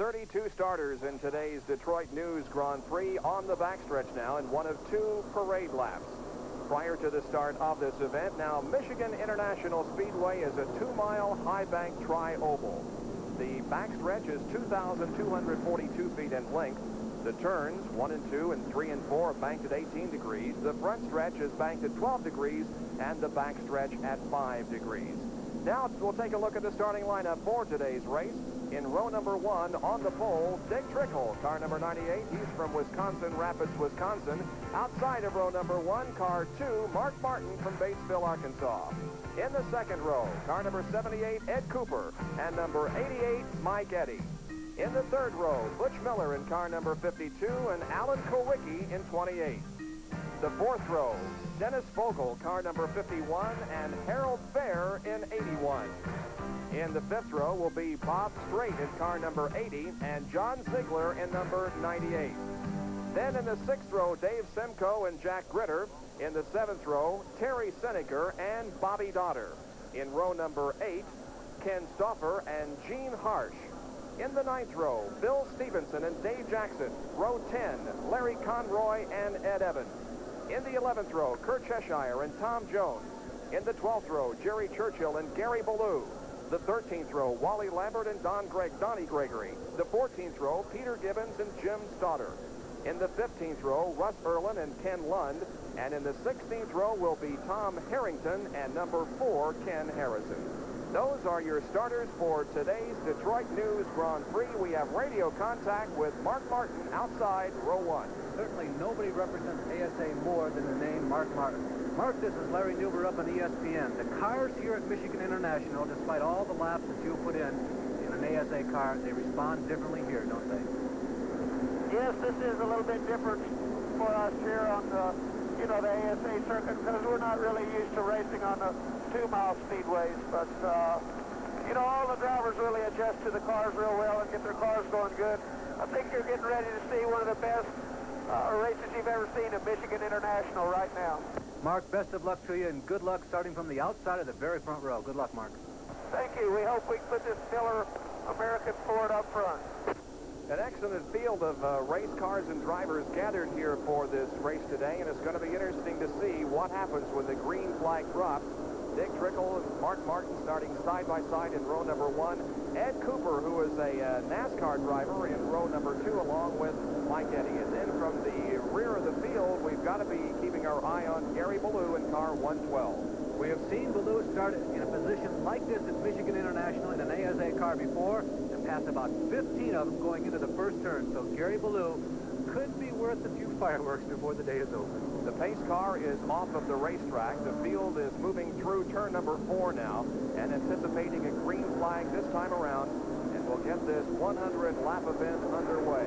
32 starters in today's Detroit News Grand Prix on the backstretch now in one of 2 parade laps. Prior to the start of this event, now Michigan International Speedway is a 2-mile high-bank tri-oval. The backstretch is 2,242 feet in length. The turns, 1 and 2 and 3 and 4, are banked at 18 degrees. The front stretch is banked at 12 degrees, and the backstretch at 5 degrees. Now we'll take a look at the starting lineup for today's race. In row number 1 on the pole, Dick Trickle, car number 98. He's from Wisconsin Rapids, Wisconsin. Outside of row number 1, car 2, Mark Martin from Batesville, Arkansas. In the second row, car number 78, Ed Cooper, and number 88, Mike Eddy. In the third row, Butch Miller in car number 52 and Alan Kowicki in 28. The fourth row, Dennis Vogel, car number 51, and Harold Fair in 81. In the fifth row will be Bob Strait in car number 80 and John Ziegler in number 98. Then in the sixth row, Dave Simcoe and Jack Gritter. In the seventh row, Terry Seneker and Bobby Dotter. In row number 8, Ken Stauffer and Gene Harsh. In the ninth row, Bill Stevenson and Dave Jackson. Row 10, Larry Conroy and Ed Evans. In the 11th row, Kurt Cheshire and Tom Jones. In the 12th row, Jerry Churchill and Gary Ballou. The 13th row, Wally Lambert and Donnie Gregory. The 14th row, Peter Gibbons and Jim Stoddard. In the 15th row, Russ Erlin and Ken Lund. And in the 16th row will be Tom Harrington and number 4, Ken Harrison. Those are your starters for today's Detroit News Grand Prix. We have radio contact with Mark Martin outside row 1. Certainly nobody represents ASA more than the name Mark Martin. Mark, this is Larry Newber up on ESPN. The cars here at Michigan International, despite all the laps that you put in an ASA car, they respond differently here, don't they? Yes, this is a little bit different for us here on the ASA circuit because we're not really used to racing on the 2-mile speedways. But, all the drivers really adjust to the cars real well and get their cars going good. I think you're getting ready to see one of the best races you've ever seen at Michigan International right now. Mark, best of luck to you, and good luck starting from the outside of the very front row. Good luck, Mark. Thank you. We hope we can put this Miller American Ford up front. An excellent field of race cars and drivers gathered here for this race today, and it's going to be interesting to see what happens when the green flag drops. Dick Trickle and Mark Martin starting side by side in row number 1. Ed Cooper, who is a NASCAR driver, in row number 2 along with Mike Eddy. And then from the rear of the field, we've got to be keeping our eye on Gary Ballou in car 112. We have seen Ballou start in a position like this at Michigan International in an ASA car before and pass about 15 of them going into the first turn. So Gary Ballou could be worth a few fireworks before the day is over. The pace car is off of the racetrack. The field is moving through turn number 4 now and anticipating a green flag this time around, and we'll get this 100-lap event underway.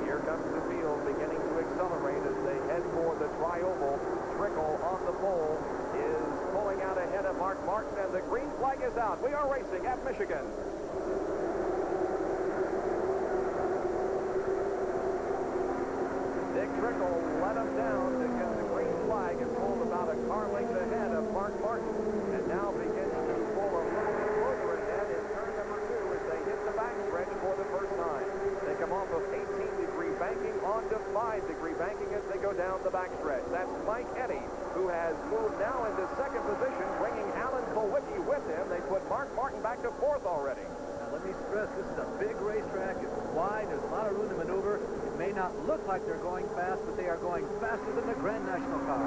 Here comes the field beginning to accelerate as they head for the tri-oval. Trickle on the pole is pulling out ahead of Mark Martin, and the green flag is out. We are racing at Michigan. Dick Trickle let him down to get the green flag and pulled about a car length ahead of Mark Martin, and now begins to pull a little bit closer ahead in turn number 2 as they hit the backstretch for the first time. They come off of 18-degree banking onto 5-degree banking as they go down the backstretch. That's Mike Eddy, who has moved now into second position, bringing Alan Kowicki with him. They put Mark Martin back to 4th already. Now, let me stress, this is a big racetrack. It's wide. There's a lot of room to maneuver. It may not look like they're going fast, but they are going faster than the Grand National car.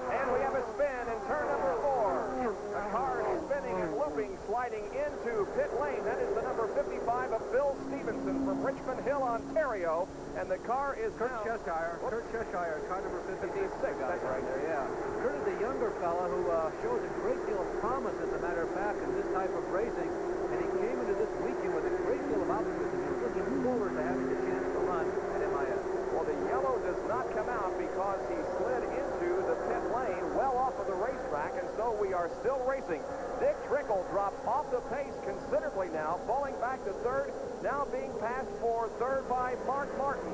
And we have a spin in turn number 4. A car spinning and looping, sliding into pit lane. That is the number 55 of Bill Stevenson from Richmond Hill, Ontario. And the car is Kurt Cheshire, car number 56. That's right there, yeah. Kurt is a younger fella who shows a great deal of promise, as a matter of fact, in this type of racing. And he came into this weekend with a great deal of optimism. He's looking forward to having the chance to run at MIS. Well, the yellow does not come out because he slid into the pit lane well off of the racetrack, and so we are still racing. Dick Trickle dropped off the pace considerably now, falling back to 3rd, now being passed for 3rd by Mark Martin.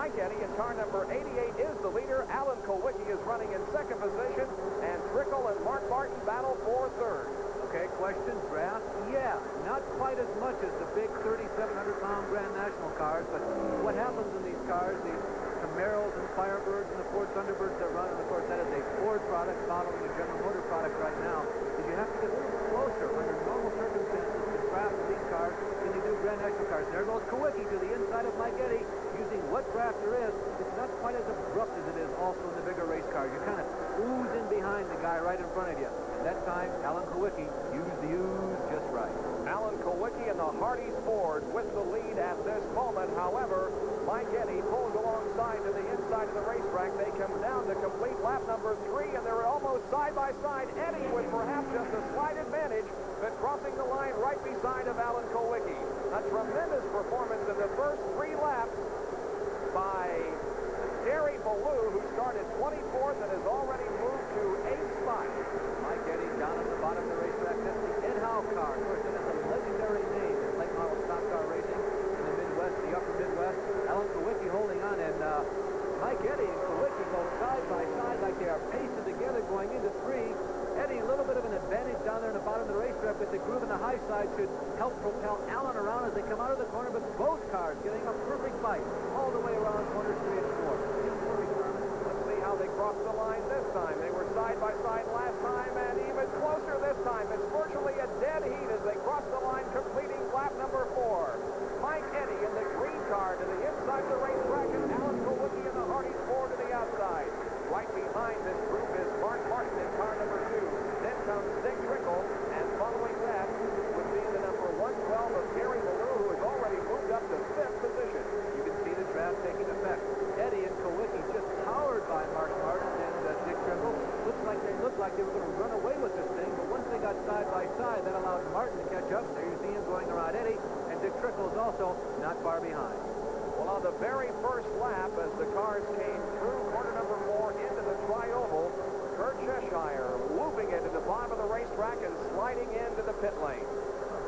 Mike Eddy in car number 88 is the leader. Alan Kowicki is running in 2nd position, and Trickle and Mark Martin battle for 3rd. Okay, question, draft? Yeah, not quite as much as the big 3,700-pound Grand National cars, but what happens in these cars, these Camaros and Firebirds and the Ford Thunderbirds that run, and of course that is a Ford product following a General Motor product right now, is you have to get a little closer under normal circumstances to draft these cars than you do Grand National cars. There goes Kawicki to the inside of Mike Eddy, using what draft there is. It's not quite as abrupt as it is also in the bigger race cars. You're kind of oozing behind the guy right in front of you. And that time, Alan Kawicki used the ooze just right. Alan Kawicki and the Hardee's Ford with the lead at this moment. However, Mike Eddy pulls alongside to the inside of the racetrack. They come down to complete lap number 3, and they're almost side by side. Eddy with perhaps just a slight advantage, but crossing the line right beside of Alan Kawicki. A tremendous performance in the first 3 laps by Gary Ballou, who started 24th and has already moved to 8th spot. Mike Eddy down at the bottom of the racetrack. That's the Ed Howe car. Of course, it is a legendary name in late model stock car racing in the Midwest, the upper Midwest. Alan Kawicki holding on, and Mike Eddy and Kawicki go side by side like they are pasted together going into 3. Eddie, a little bit of an advantage down there in the bottom of the racetrack, but the groove in the high side should help propel Allen around as they come out of the corner, but both cars getting a perfect fight all the way around corners 3 and 4. Let's see how they cross the line this time. They were side by side last time, and even closer this time. It's virtually a dead heat as they cross the line, completing lap number 4. Mike Eddy in the green car to the inside of the racetrack, and Alan Kawicki in the Hardee's Ford to the outside. Right behind this group is Mark Martin in car number 2. Then comes Dick Trickle, and following that would be the number 112 of Gary Ballou, who has already moved up to 5th position. You can see the draft taking effect. Eddy and Kawicki just powered by Mark Martin and Dick Trickle. They looked like they were going to run away with this thing, but once they got side by side, that allowed Martin to catch up. There you see him going around Eddy, and Dick Trickle is also not far behind. Well, on the very first lap, as the cars came through corner number 4 into the tri-oval, Kurt Cheshire looping into the bottom of the racetrack and sliding into the pit lane.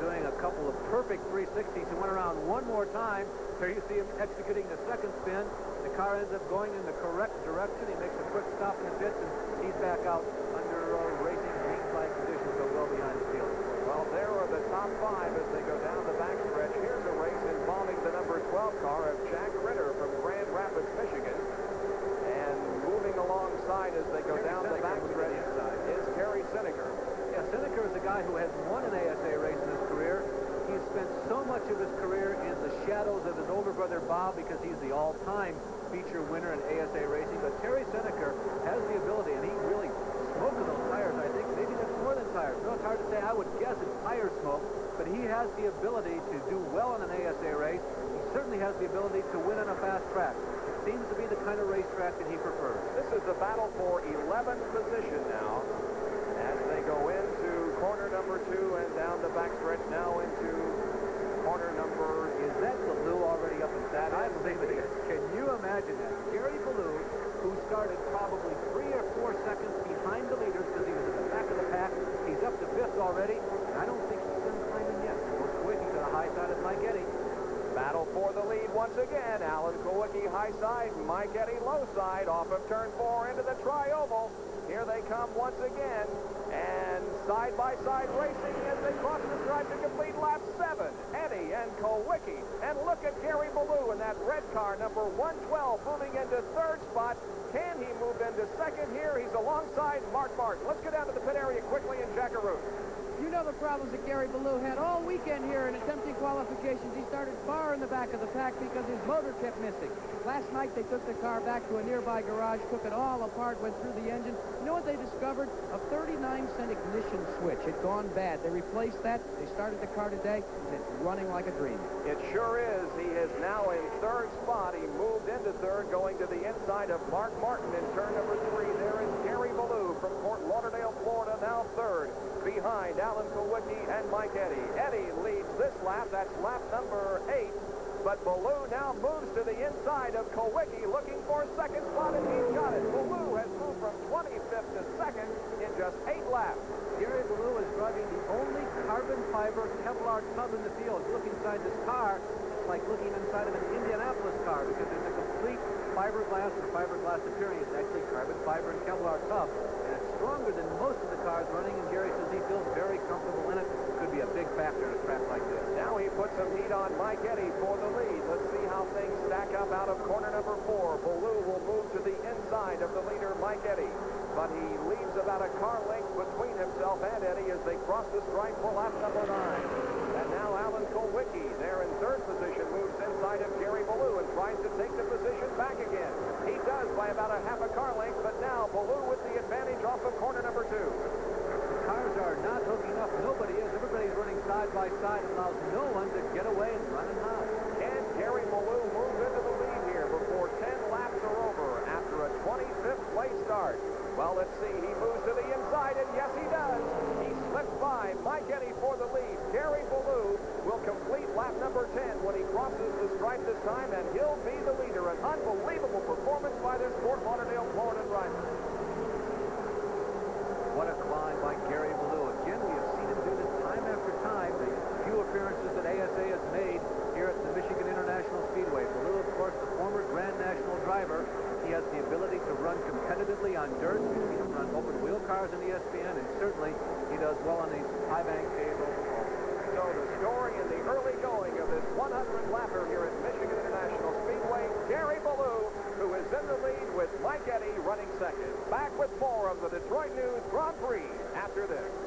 Doing a couple of perfect 360s. He went around one more time. There you see him executing the second spin. The car ends up going in the correct direction. He makes a quick stop in the pits, and he's back out under racing green flag conditions, so well behind the field. Well, there are the top 5 as they go down the backstretch. Here's a race involving the number 12 car of Jack Ritter from Grand Rapids, Michigan. And moving alongside as they go down the backstretch is Kerry Seneker. Yeah, Seneker is a guy who has won an ASA race in his career. He's spent so much of his career in the shadows of his older brother Bob because he's the all-time feature winner in ASA racing. But Terry Seneker has the ability, and he really smoked those tires, I think. Maybe that's more than tires. No, it's hard to say. I would guess it's tire smoke. But he has the ability to do well in an ASA race. He certainly has the ability to win on a fast track. It seems to be the kind of racetrack that he prefers. This is the battle for 11th position now as they go into corner number 2 and down the backstretch now into corner number... Is that Ballou already up in that? I believe it is. Can you imagine that? Gary Ballou, who started probably 3 or 4 seconds behind the leaders because he was at the back of the pack. He's up to 5th already. I don't think he's been climbing yet. Goes Kawicki to the high side of Mike Eddy. Battle for the lead once again. Alan Kawicki high side, Mike Eddy low side, off of turn 4 into the tri-oval. Here they come once again, and side-by-side racing as they cross the stripe to complete lap 7. Eddy and Kawicki, and look at Gary Ballou in that red car, number 112, moving into 3rd spot. Can he move into 2nd here? He's alongside Mark Martin. Let's go down to the pit area quickly in Jackaroo. You know the problems that Gary Ballou had all weekend here in attempting qualifications. He started far in the back of the pack because his motor kept missing. Last night they took the car back to a nearby garage, took it all apart, went through the engine. You know what they discovered? A 39-cent ignition switch had gone bad. They replaced that. They started the car today, and it's running like a dream. It sure is. He is now in 3rd spot. He moved into 3rd, going to the inside of Mark Martin in turn number 3. There is Gary Ballou from Fort Lauderdale, Florida, now 3rd. Behind Alan Kawicki and Mike Eddy. Eddy leads this lap. That's lap number 8. But Ballou now moves to the inside of Kawicki, looking for 2nd spot, and he's got it. Ballou has moved from 25th to 2nd in just 8 laps. Gary Ballou is driving the only carbon fiber Kevlar tub in the field. Look inside this car. It's like looking inside of an Indianapolis car because there's a complete fiberglass or fiberglass appearance. It's actually carbon fiber and Kevlar tub. And it's stronger than most of the cars running, and Gary says he feels very comfortable in it. faster in a track like this. Now he puts some heat on Mike Eddy for the lead. Let's see how things stack up out of corner number 4. Ballou will move to the inside of the leader, Mike Eddy. But he leaves about a car length between himself and Eddy as they cross the stripe for lap number 9. And now Alan Kulwicki, there in third position, moves inside of Gary Ballou and tries to take the position back again. He does by about a half a car length, but now Ballou with the advantage off of corner number 2. The cars are not hooking up. Nobody is. Everybody's running side by side. It allows no one to get away and run and high. Can Gary Ballou move into the lead here before 10 laps are over after a 25th place start? Well, let's see. He moves to the inside, and yes, he does. He slips by Mike Eddy for the lead. Gary Ballou will complete lap number 10 when he crosses the stripe this time, and he'll be the leader. An unbelievable performance by this Fort Lauderdale, Florida driver. What a climb by Gary Ballou. Again, we have seen him do this time after time. The few appearances that ASA has made here at the Michigan International Speedway. Ballou, of course, the former Grand National driver. He has the ability to run competitively on dirt. We've seen him run open wheel cars in the ESPN, and certainly he does well on these high bank tables. So the story in the early going of this 100-lapper here at Michigan International Speedway, Gary Ballou, who is in the lead with Mike Eddy running second. Back with more of the Detroit News Grand Prix after this.